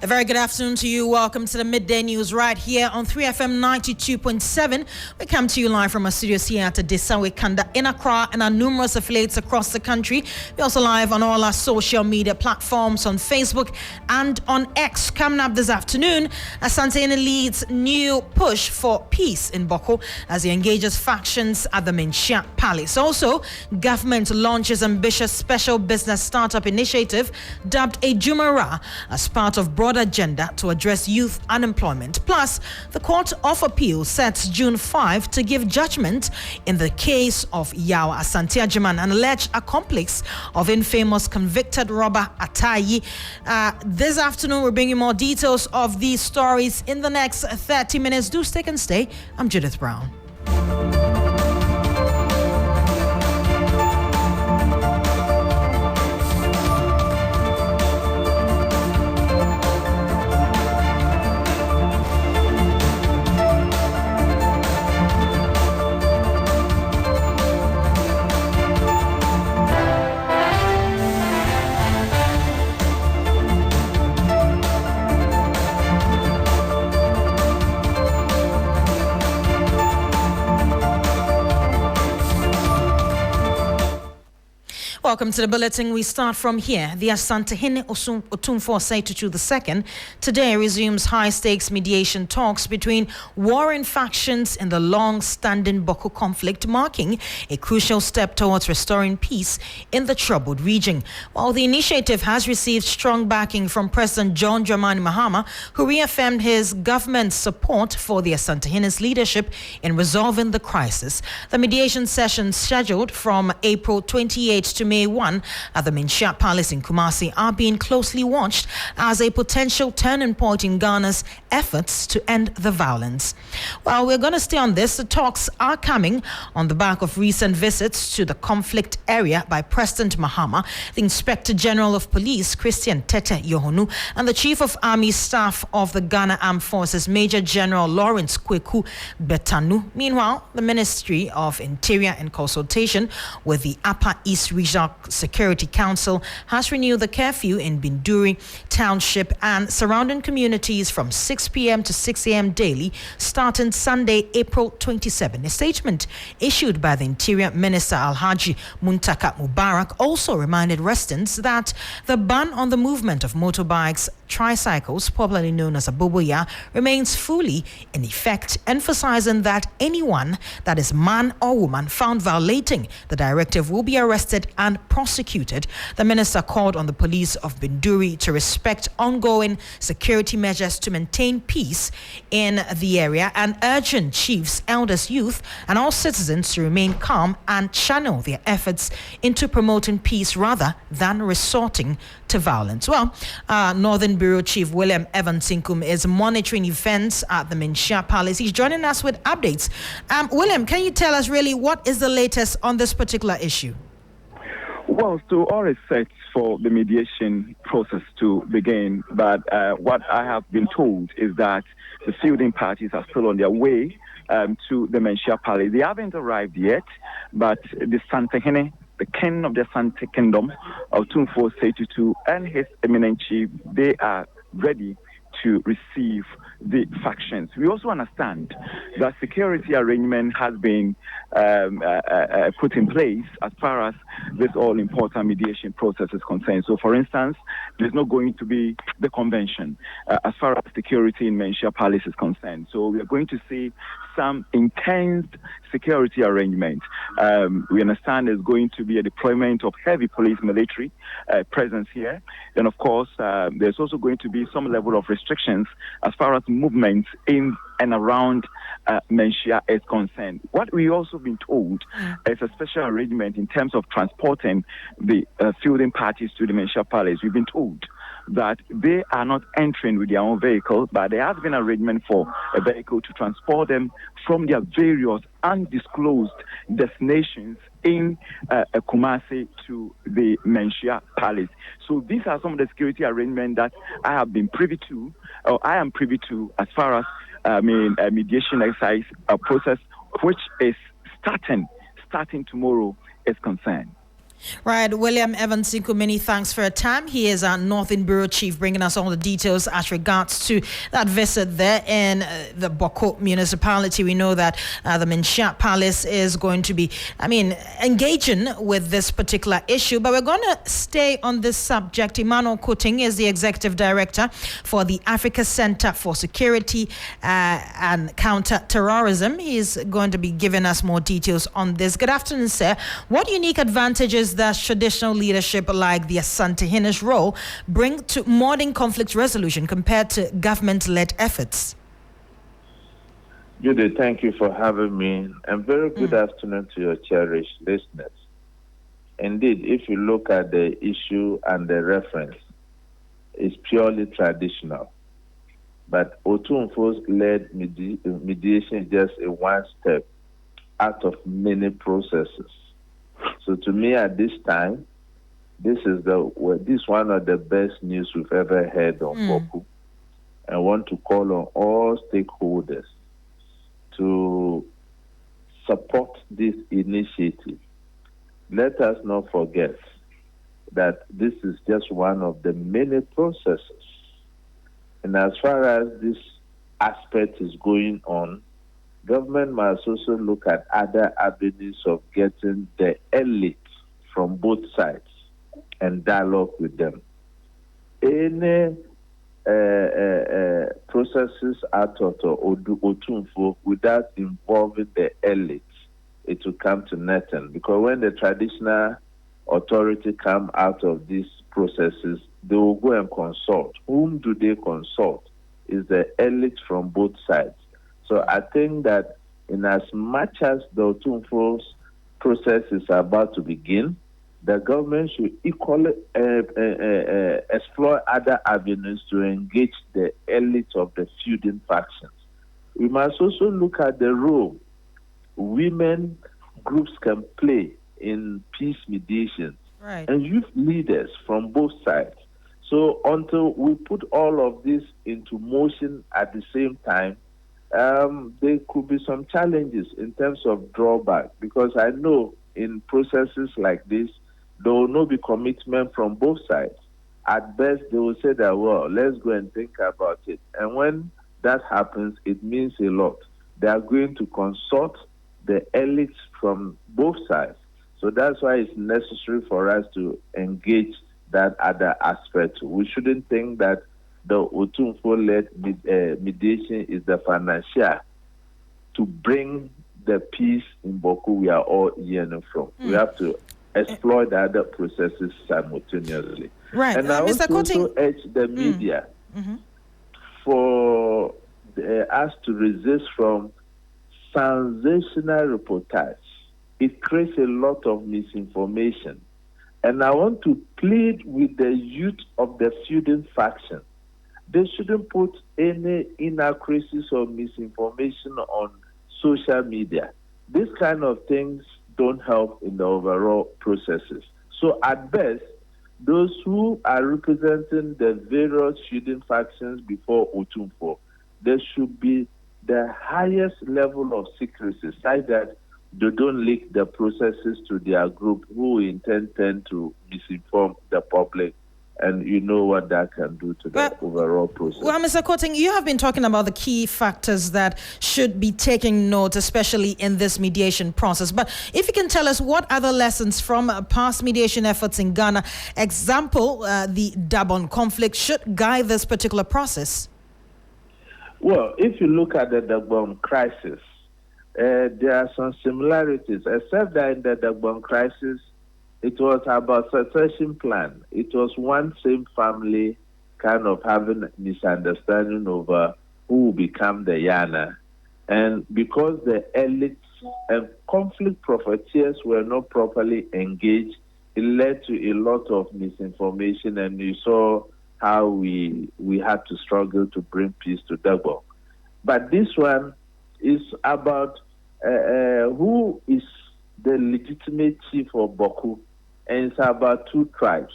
very good afternoon to you. Welcome to the Midday News right here on 3FM 92.7. We come to you live from our studios here at Desawe Kanda in Accra and our numerous affiliates across the country. We're also live on all our social media platforms on Facebook and on X. Coming up this afternoon, Asante Hene leads new push for peace in Boko as he engages factions at the Menchia Palace. Also, government launches ambitious special business startup initiative dubbed a Jumara as part of broader agenda to address youth unemployment. Plus, the Court of Appeal sets June 5 to give judgment in the case of Yao Asante Agyemang, an alleged accomplice of infamous convicted robber Atayi. This afternoon, we're bringing more details of these stories in the next 30 minutes. Do stick and stay. I'm Judith Brown. Welcome to the bulletin. We start from here. The Asante Hene Otumfuo Osei II today resumes high-stakes mediation talks between warring factions in the long-standing Boko conflict, marking a crucial step towards restoring peace in the troubled region. While the initiative has received strong backing from President John Dramani Mahama, who reaffirmed his government's support for the Asante Hene's leadership in resolving the crisis, the mediation sessions scheduled from April 28 to May 1 at the Menchia Palace in Kumasi are being closely watched as a potential turning point in Ghana's efforts to end the violence. Well, we're going to stay on this. The talks are coming on the back of recent visits to the conflict area by President Mahama, the Inspector General of Police, Christian Tete Yohonu, and the Chief of Army Staff of the Ghana Armed Forces, Major General Lawrence Kweku Betanu. Meanwhile, the Ministry of Interior, in consultation with the Upper East Regional Security Council, has renewed the curfew in Binduri Township and surrounding communities from 6 p.m. to 6 a.m. daily, starting Sunday, April 27. A statement issued by the Interior Minister Alhaji Muntaka Mubarak also reminded residents that the ban on the movement of motorbikes, tricycles, popularly known as Aboboya, remains fully in effect, emphasizing that anyone that is man or woman found violating the directive will be arrested and prosecuted. The minister called on the police of Binduri to respect ongoing security measures to maintain peace in the area and urging chiefs, elders, youth, and all citizens to remain calm and channel their efforts into promoting peace rather than resorting to violence. Well, Northern Bureau Chief William Evans Sinkum is monitoring events at the Menchia Palace. He's joining us with updates. William, can you tell us really what is the latest on this particular issue? Well, so all is set for the mediation process to begin, but what I have been told is that the fielding parties are still on their way to the Menchia Palace. They haven't arrived yet, but the Asante Hene, the king of the Asante Kingdom, Otumfuo Osei II, and his eminent chief, they are ready to receive the factions. We also understand that security arrangement has been put in place as far as this all-important mediation process is concerned. So, for instance, there's not going to be the convention as far as security in Menchia Palace is concerned. So we are going to see some intense security arrangements. We understand there's going to be a deployment of heavy police military presence here. And of course, there's also going to be some level of restrictions as far as movement in and around Menchia is concerned. What we also been told is a special arrangement in terms of transporting the fielding parties to the Menchia Palace. We've been told that they are not entering with their own vehicle, but there has been an arrangement for a vehicle to transport them from their various undisclosed destinations in Kumasi to the Menchia Palace. So these are some of the security arrangements that I have been privy to, or I am privy to, as far as a mediation exercise process, which is starting tomorrow, is concerned. Right, William Evans Siku, many thanks for your time. He is our Northern Bureau Chief, bringing us all the details as regards to that visit there in the Boko municipality. We know that the Minsha Palace is going to be, engaging with this particular issue, but we're going to stay on this subject. Emmanuel Kuting is the Executive Director for the Africa Center for Security and Counter-Terrorism. He's going to be giving us more details on this. Good afternoon, sir. What unique advantages does traditional leadership like the Asante-Hinish role bring to modern conflict resolution compared to government-led efforts? Judith, thank you for having me, and very good afternoon to your cherished listeners. Indeed, if you look at the issue and the reference, it's purely traditional. But Otunfo's led mediation is just a one step out of many processes. So to me, at this time, this is one of the best news we've ever heard on Boku. I want to call on all stakeholders to support this initiative. Let us not forget that this is just one of the many processes. And as far as this aspect is going on, government must also look at other avenues of getting the elite from both sides and dialogue with them. Any processes out of Otunfo without involving the elite, it will come to nothing. Because when the traditional authority come out of these processes, they will go and consult. Whom do they consult? Is the elite from both sides. So I think that in as much as the Otunfo's process is about to begin, the government should equally explore other avenues to engage the elite of the feuding factions. We must also look at the role women groups can play in peace mediation, and youth leaders from both sides. So until we put all of this into motion at the same time, there could be some challenges in terms of drawback, because I know in processes like this, there will not be commitment from both sides. At best, they will say that, well, let's go and think about it. And when that happens, it means a lot. They are going to consult the elites from both sides. So that's why it's necessary for us to engage that other aspect. We shouldn't think that the Otunfo-led mediation is the financial to bring the peace in Boku we are all yearning from. We have to explore the other processes simultaneously. Right. And I also urge the media for us to resist from sensational reportage. It creates a lot of misinformation. And I want to plead with the youth of the feuding faction. They shouldn't put any inaccuracies or misinformation on social media. These kind of things don't help in the overall processes. So at best, those who are representing the various feuding factions before Otunfo, there should be the highest level of secrecy, such that they don't leak the processes to their group who tend to misinform the public. And you know what that can do to the overall process. Well, Mr. Koting, you have been talking about the key factors that should be taking note, especially in this mediation process. But if you can tell us what other lessons from past mediation efforts in Ghana, example, the Dabon conflict, should guide this particular process? Well, if you look at the Dabon crisis, there are some similarities, except that in the Dabon crisis, it was about succession plan. It was one same family kind of having misunderstanding over who will become the Yana. And because the elites and conflict profiteers were not properly engaged, it led to a lot of misinformation, and you saw how we had to struggle to bring peace to Dabon. But this one is about who is the legitimate chief of Boku, and it's about two tribes.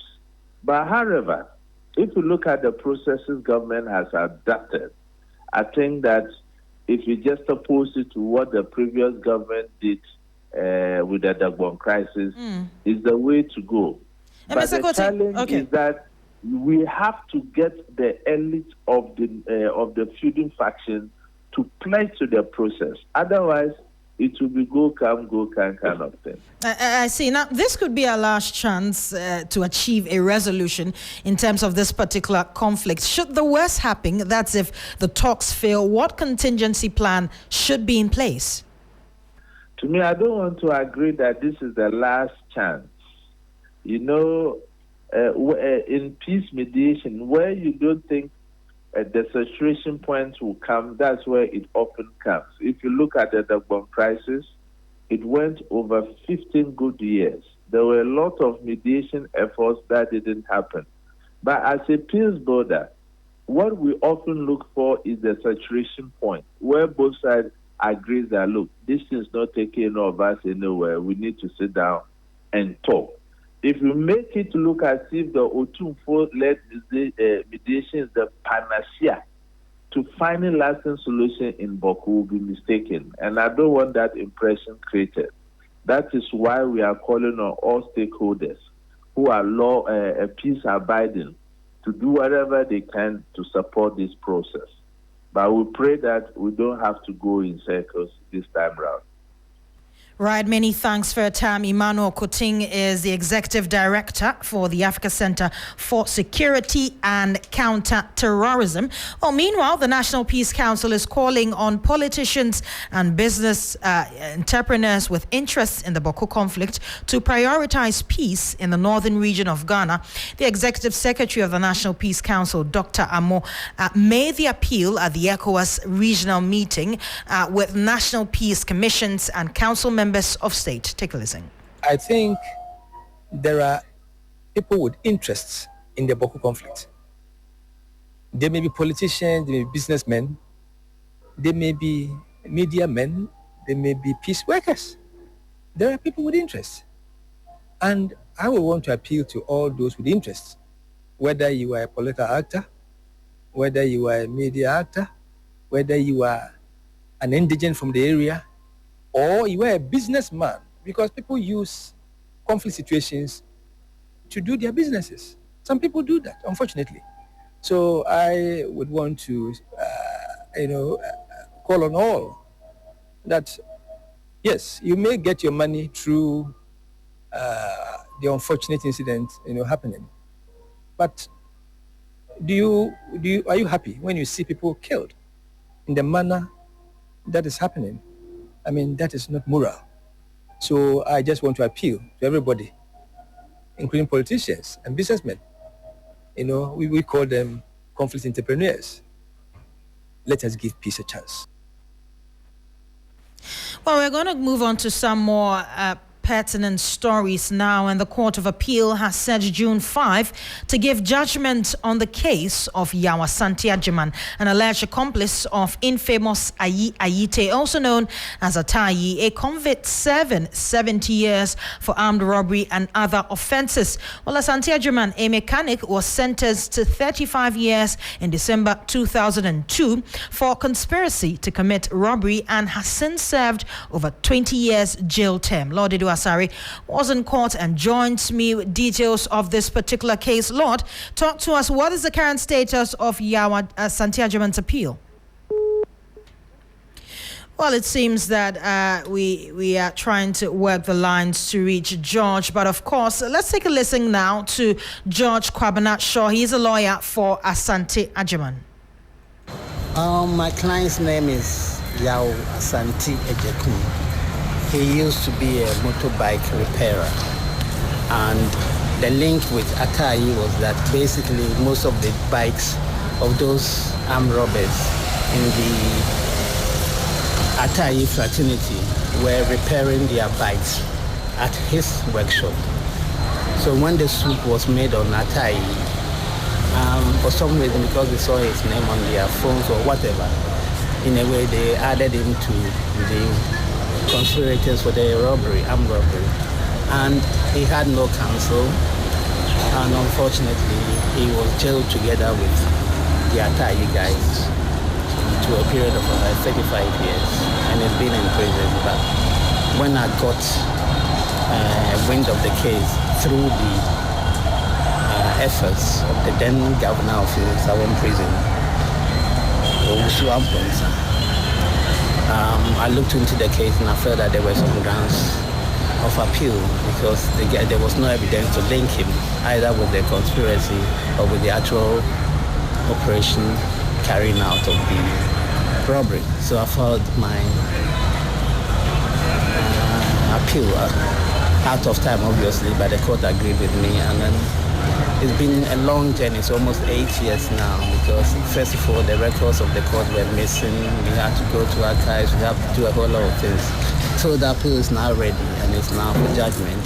But however, if you look at the processes government has adapted, I think that if you just oppose it to what the previous government did, with the Dagbon crisis is the way to go. And But Mr. the Koti, challenge is that we have to get the elite of the feuding faction to pledge to the process. Otherwise, it will be go, come, kind of thing. I see. Now, this could be our last chance to achieve a resolution in terms of this particular conflict. Should the worst happen, that's if the talks fail, what contingency plan should be in place? To me, I don't want to agree that this is the last chance. You know, in peace mediation, where you don't think the saturation point will come, that's where it often comes. If you look at the Dagbon crisis, it went over 15 good years. There were a lot of mediation efforts that didn't happen. But as a peace builder, what we often look for is the saturation point, where both sides agree that, look, this is not taking of us anywhere. We need to sit down and talk. If you make it look as if the Otumfo-led mediation is the panacea to finding lasting solution in Boku, will be mistaken. And I don't want that impression created. That is why we are calling on all stakeholders who are peace-abiding to do whatever they can to support this process. But we pray that we don't have to go in circles this time round. Right, many thanks for your time. Emmanuel Koting is the Executive Director for the Africa Center for Security and Counter-Terrorism. Well, meanwhile, the National Peace Council is calling on politicians and business entrepreneurs with interests in the Boko conflict to prioritize peace in the northern region of Ghana. The Executive Secretary of the National Peace Council, Dr. Amo, made the appeal at the ECOWAS regional meeting with National Peace Commissions and Council members of state. Take a listen. I think there are people with interests in the Boko conflict. They may be politicians, they may be businessmen, they may be media men, they may be peace workers. There are people with interests. And I will want to appeal to all those with interests, whether you are a political actor, whether you are a media actor, whether you are an indigent from the area, or you are a businessman, because people use conflict situations to do their businesses. Some people do that, unfortunately. So I would want to, call on all that, yes, you may get your money through the unfortunate incident, happening. But are you happy when you see people killed in the manner that is happening? I mean, that is not moral. So I just want to appeal to everybody, including politicians and businessmen. We call them conflict entrepreneurs. Let us give peace a chance. Well, we're going to move on to some more pertinent stories now, and the Court of Appeal has set June 5 to give judgment on the case of Yawa Santi Ajiman, an alleged accomplice of infamous Ayi Ayite, also known as Atayi, a convict serving 70 years for armed robbery and other offenses. Well, Santi Ajiman, a mechanic, was sentenced to 35 years in December 2002 for conspiracy to commit robbery and has since served over 20 years jail term. Lord Edu Asari was in court and joins me with details of this particular case. Lord, talk to us. What is the current status of Yawa Santi Ajiman's appeal? Well, it seems that we are trying to work the lines to reach George. But of course, let's take a listen now to George Kwabena Shaw. He's a lawyer for Asante Ajiman. My client's name is Yawa Asante Ajiman. He used to be a motorbike repairer. And the link with Atayi was that basically most of the bikes of those armed robbers in the Atayi fraternity were repairing their bikes at his workshop. So when the suit was made on Atayi, for some reason, because they saw his name on their phones or whatever, in a way they added him to the conspirators for the armed robbery. And he had no counsel, and unfortunately he was jailed together with the Atayi guys to a period of about 35 years, and he's been in prison. But when I got wind of the case through the efforts of the then governor of Southern Prison, I looked into the case and I felt that there were some grounds of appeal because there was no evidence to link him either with the conspiracy or with the actual operation carrying out of the robbery. So I filed my appeal out of time, obviously, but the court agreed with me. And then it's been a long journey. It's almost 8 years now because, first of all, the records of the court were missing. We had to go to archives. We had to do a whole lot of things. So the appeal is now ready and it's now for judgment.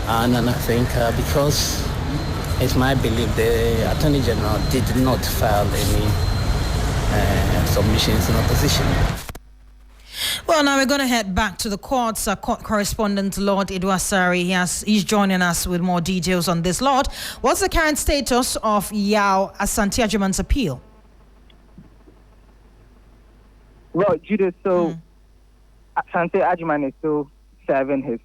And I think because it's my belief the Attorney General did not file any submissions in opposition. Well, now we're going to head back to the courts. Our court correspondent, Lord Iduasari, he's joining us with more details on this. Lord, what's the current status of Yao Asante Agyemang's appeal? Well, Judith, so Asante Agyemang is still serving his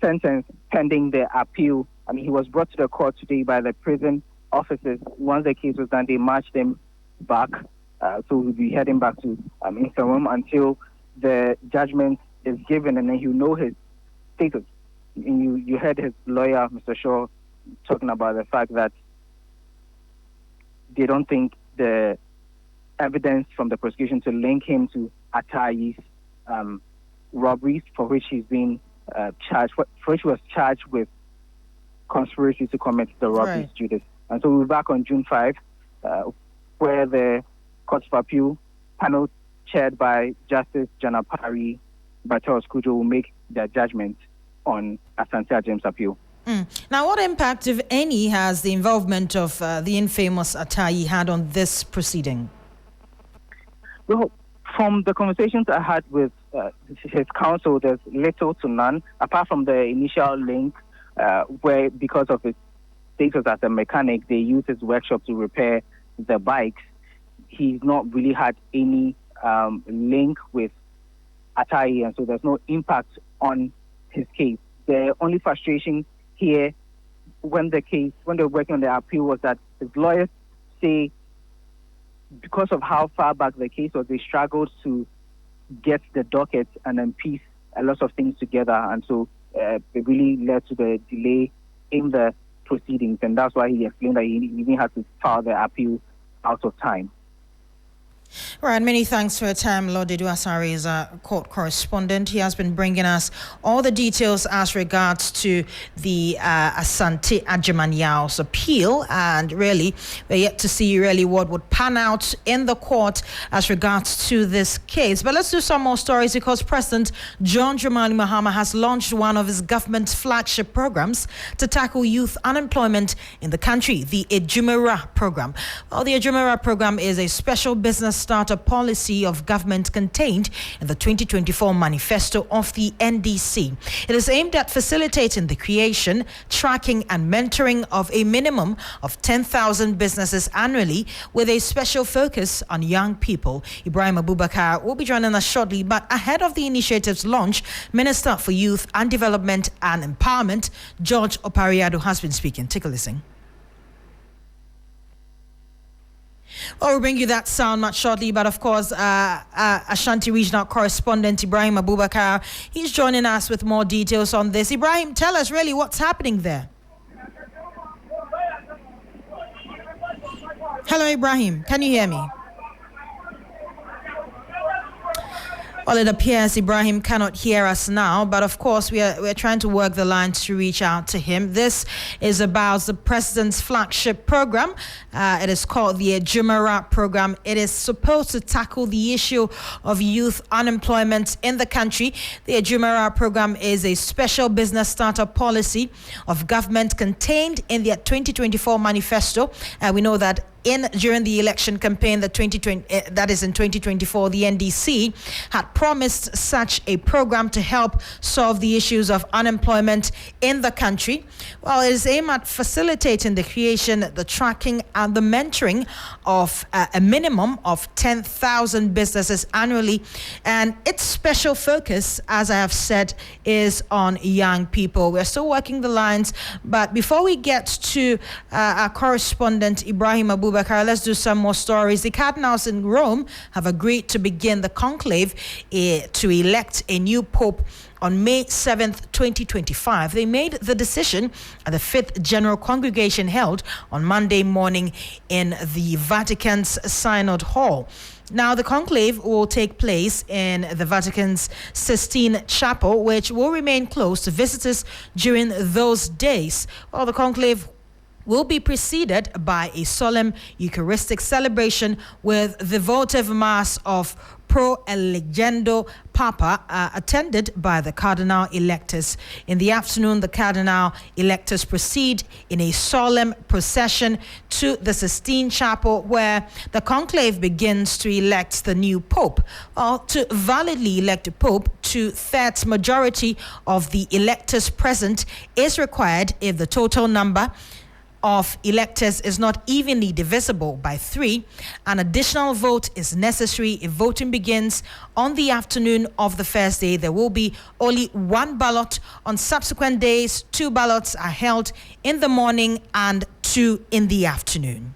sentence pending the appeal. I mean, he was brought to the court today by the prison officers. Once the case was done, they marched him back. So we'll be heading back to Instagram until the judgment is given, and then he'll know his status. And you heard his lawyer, Mr. Shaw, talking about the fact that they don't think the evidence from the prosecution to link him to Atayi's robberies, for which he's been charged, for which he was charged with conspiracy to commit the robberies, right. Judith. And so we'll be back on June 5, where the Court of Appeal panel chaired by Justice Janapari Batos Kujo will make their judgment on Asante Agyemang's appeal. Now, what impact, if any, has the involvement of the infamous Atayi had on this proceeding? Well, from the conversations I had with his counsel, there's little to none, apart from the initial link where, because of his status as a mechanic, they use his workshop to repair the bikes. He's not really had any link with Atayi, and so there's no impact on his case. The only frustration here when they're working on the appeal was that his lawyers say because of how far back the case was, they struggled to get the docket and then piece a lot of things together, and so it really led to the delay in the proceedings, and that's why he explained that he even had to file the appeal out of time. Right, many thanks for your time. Lord Iduasari is a court correspondent. He has been bringing us all the details as regards to the Asante Agyemang Yao's appeal, and really we're yet to see really what would pan out in the court as regards to this case. But let's do some more stories, because President John Dramani Mahama has launched one of his government's flagship programs to tackle youth unemployment in the country, the Ejumera program. Well, the Ejumera program is a special business startup policy of government contained in the 2024 manifesto of the NDC. It is aimed at facilitating the creation, tracking and mentoring of a minimum of 10,000 businesses annually, with a special focus on young people. Ibrahim Abubakar will be joining us shortly, but ahead of the initiative's launch, Minister for Youth and Development and Empowerment, George Opariado, has been speaking. Take a listen. Well, we'll bring you that sound much shortly, but of course, Ashanti Regional Correspondent Ibrahim Abubakar, he's joining us with more details on this. Ibrahim, tell us really what's happening there. Hello, Ibrahim. Can you hear me? Well, it appears Ibrahim cannot hear us now, but of course we're trying to work the lines to reach out to him. This is about the president's flagship program. It is called the Ejumera program. It is supposed to tackle the issue of youth unemployment in the country. The Ejumera program is a special business startup policy of government contained in the 2024 manifesto. We know that during the election campaign that that is in 2024, the NDC had promised such a program to help solve the issues of unemployment in the country. Well, it is aimed at facilitating the creation, the tracking, and the mentoring of a minimum of 10,000 businesses annually. And its special focus, as I have said, is on young people. We're still working the lines, but before we get to our correspondent Ibrahim Abubakar, let's do some more stories. The cardinals in Rome have agreed to begin the conclave to elect a new pope on May 7th, 2025. They made the decision at the 5th General Congregation held on Monday morning in the Vatican's Synod Hall. Now, the conclave will take place in the Vatican's Sistine Chapel, which will remain closed to visitors during those days. Well, the conclave will be preceded by a solemn Eucharistic celebration with the votive Mass of Pro Elegendo Papa, attended by the Cardinal Electors. In the afternoon, the Cardinal Electors proceed in a solemn procession to the Sistine Chapel, where the conclave begins to elect the new Pope. Well, to validly elect a Pope, 2/3 majority of the electors present is required if the total number of electors is not evenly divisible by 3. An additional vote is necessary if voting begins on the afternoon of the first day. There will be only 1 ballot. On subsequent days, 2 ballots are held in the morning and 2 in the afternoon.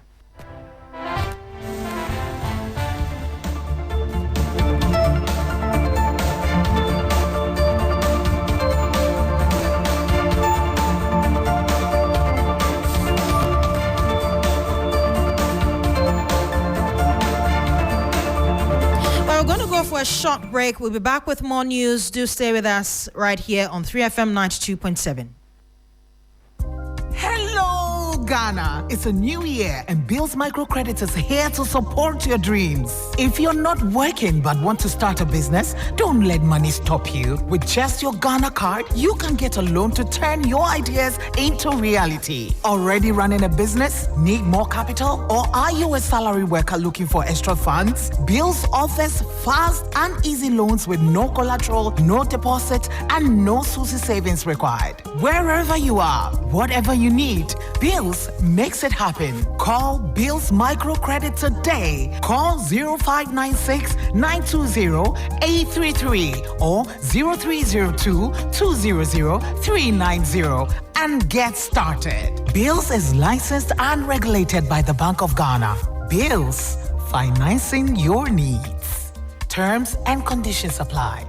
For a short break. We'll be back with more news. Do stay with us right here on 3FM 92.7. Hello, Ghana. It's a new year and Bill's Microcredit is here to support your dreams. If you're not working but want to start a business, don't let money stop you. With just your Ghana card, you can get a loan to turn your ideas into reality. Already running a business? Need more capital? Or are you a salary worker looking for extra funds? Bills offers fast and easy loans with no collateral, no deposit, and no SUSI savings required. Wherever you are, whatever you need, Bills makes it happen. Call Bills Microcredit today. Call 0596 920 833 or 0302 200 390 and get started. Bills is licensed and regulated by the Bank of Ghana. Bills, financing your needs. Terms and conditions apply.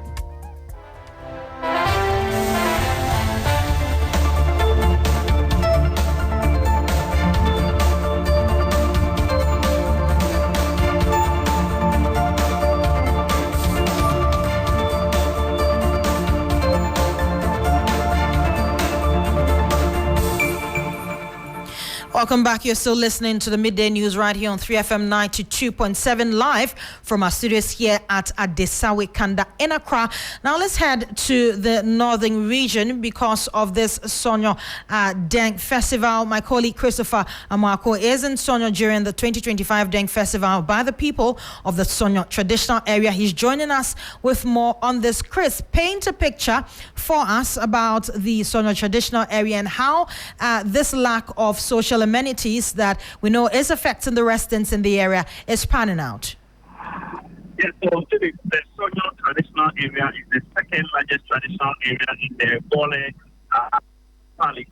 Welcome back. You're still listening to the Midday News right here on 3FM 92.7 live from our studios here at Adesawe Kanda in Accra. Now let's head to the northern region because of this Sonyo Deng Festival. My colleague Christopher Amako is in Sonyo during the 2025 Deng Festival by the people of the Sonyo traditional area. He's joining us with more on this. Chris, paint a picture for us about the Sonyo traditional area and how this lack of social amenities that we know is affecting the residents in the area is panning out. Yes, so the Sonyo traditional area is the second largest traditional area in the Bole Valley.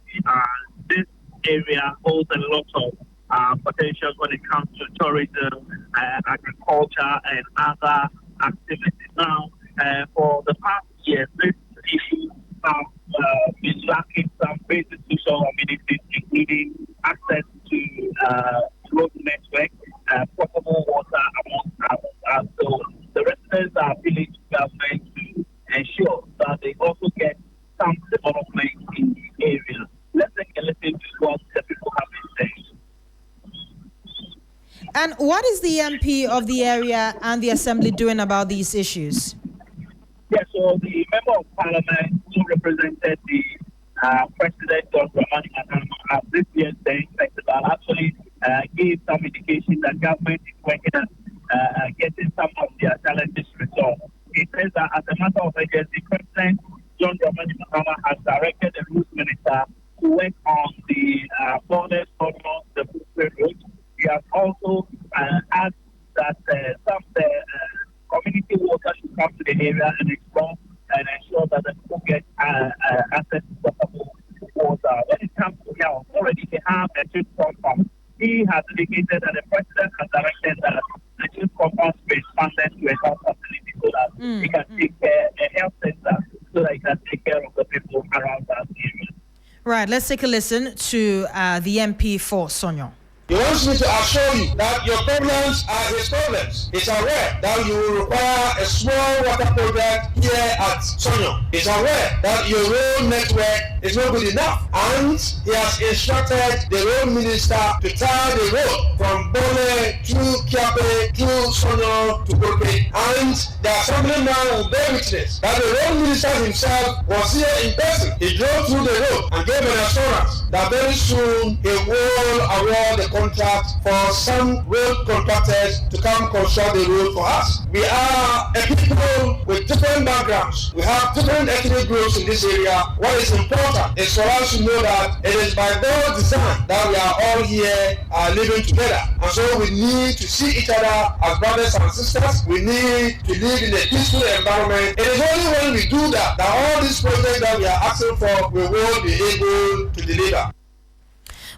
This area holds a lot of potential when it comes to tourism, agriculture, and other activities. Now, for the past year, this issue have been lacking some basic social amenities, including access to road network, potable water, among others. So the residents are appealing to government to ensure that they also get some development in the area. Let's take a listen to what the people have been saying. And what is the MP of the area and the Assembly doing about these issues? Yes, so the Member of Parliament who represented the President Dr. Ramani Mahama at this year's Deng Festival actually gave some indication indication that government is working at getting some of their challenges resolved. He says that as a matter of urgency, President John Dramani Mahama has directed the Rules Minister to work on the borders for the Buffalo Road. He has also asked that some of the community workers should come to the area and explore and ensure that the people get access to potable water. When it comes to health, already they have a chief compound. He has indicated that the president has directed that the chief compound be expanded to a health facility so that he can take care a health center so that he can take care of the people around that area. Right, let's take a listen to the MP for Sonyo. He wants me to assure you that your problems are his problems. He's aware that you will require a small water project here at Sonyo. He's aware that your road network is not good enough. And he has instructed the road minister to tar the road from Bole to Kiape to Sonyo to Kope. And the assembly man will bear witness that the road minister himself was here in person. He drove through the road and gave an assurance that very soon he will award the contract for some road contractors to come construct the road for us. We are a people with different backgrounds. We have different ethnic groups in this area. What is important is for us to know that it is by God's design that we are all here living together. And so we need to see each other as brothers and sisters. We need to live in a peaceful environment. It is only when we do that all these projects that we are asking for, we will be able to deliver.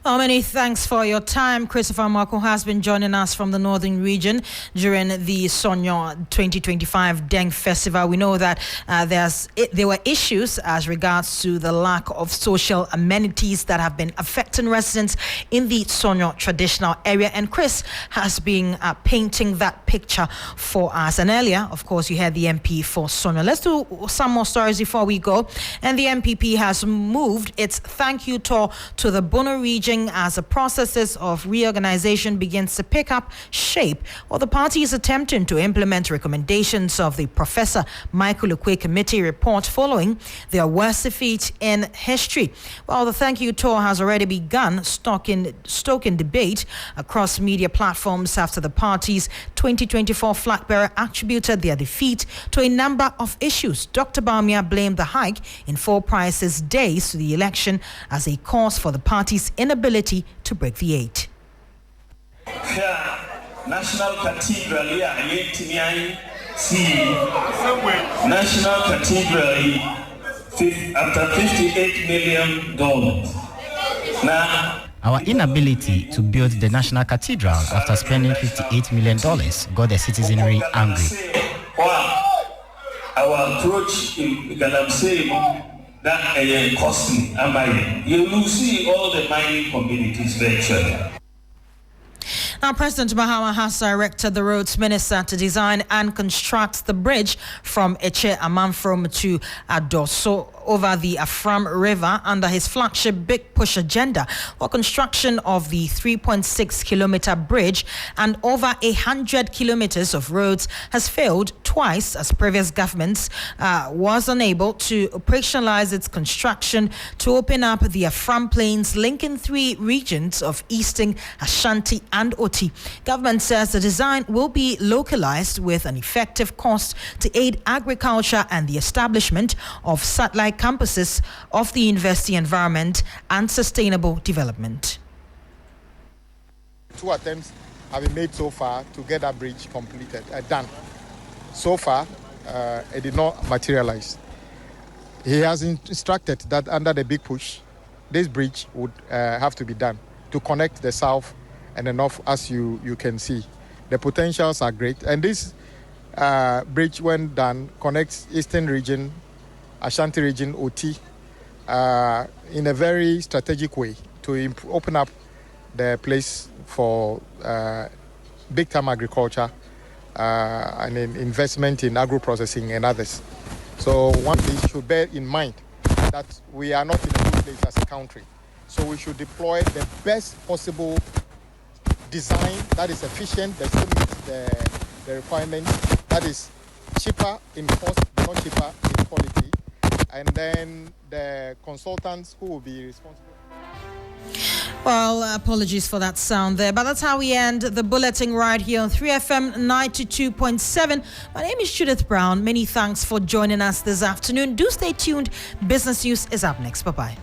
Well, many thanks for your time. Christopher Marco has been joining us from the northern region during the Sonyo 2025 Deng Festival. We know that there were issues as regards to the lack of social amenities that have been affecting residents in the Sonyo traditional area. And Chris has been painting that picture for us. And earlier, of course, you had the MP for Sonyo. Let's do some more stories before we go. And the MPP has moved its thank you tour to the Bono region as the processes of reorganization begins to pick up shape, while the party is attempting to implement recommendations of the Professor Michael Ukwe Committee report following their worst defeat in history. Well, the thank you tour has already begun stoking debate across media platforms after the party's 2024 flag bearer attributed their defeat to a number of issues. Dr. Bawumia blamed the hike in fuel prices days to the election as a cause for the party's inability to break the 8. National Cathedral, National Cathedral after $58 million. Now, our inability to build the National Cathedral after spending $58 million got the citizenry angry. Our approach in Galamsey that costly. You will see all the mining communities virtually. Now, President Mahama has directed the roads minister to design and construct the bridge from Eche Amanfrom to Adoso over the Afram River under his flagship Big Push agenda, while construction of the 3.6-kilometer bridge and over 100 kilometers of roads has failed twice as previous governments was unable to operationalize its construction to open up the Afram Plains linking 3 regions of Eastern Ashanti and Oti. Government says the design will be localized with an effective cost to aid agriculture and the establishment of satellite campuses of the university environment and sustainable development. 2 attempts have been made so far to get that bridge completed, done. So far, it did not materialize. He has instructed that under the Big Push, this bridge would have to be done to connect the south and the north, as you can see. The potentials are great. And this bridge, when done, connects Eastern region, Ashanti region, Oti, in a very strategic way to open up the place for big-time agriculture and investment in agro-processing and others. So one thing should bear in mind that we are not in a good place as a country. So we should deploy the best possible design that is efficient, that still meets the requirements, that is cheaper in cost, not cheaper in quality. And then the consultants who will be responsible. Well, apologies for that sound there, but that's how we end the bulletin right here on 3FM 92.7. My name is Judith Brown. Many thanks for joining us this afternoon. Do stay tuned. Business News is up next. Bye-bye.